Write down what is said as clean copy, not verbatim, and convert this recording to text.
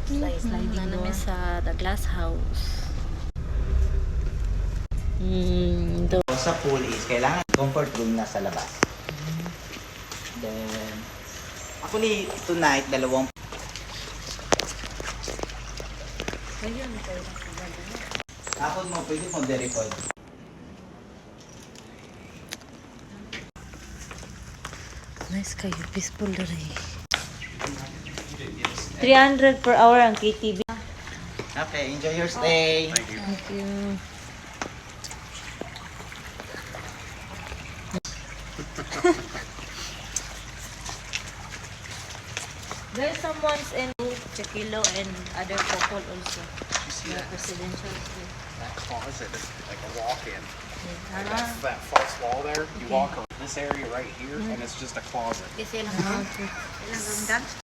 Sliding door. Sa the glass house. Sa pool is kailangan comfort room na sa labas. Then, actually, tonight, dalawang Ayun, tayo. Ako mo, pwede mo i-record. Nice kayo. Peaceful na rin. 300 per hour ang KTV. Okay, enjoy your stay. Thank you. There's someone's in Chakilo and other couple also. See The that? presidential school. That closet is like a walk-in. Like Ah, that false wall there. You Okay. walk around this area right here, and it's just a closet. kasi lang. Ilang room done?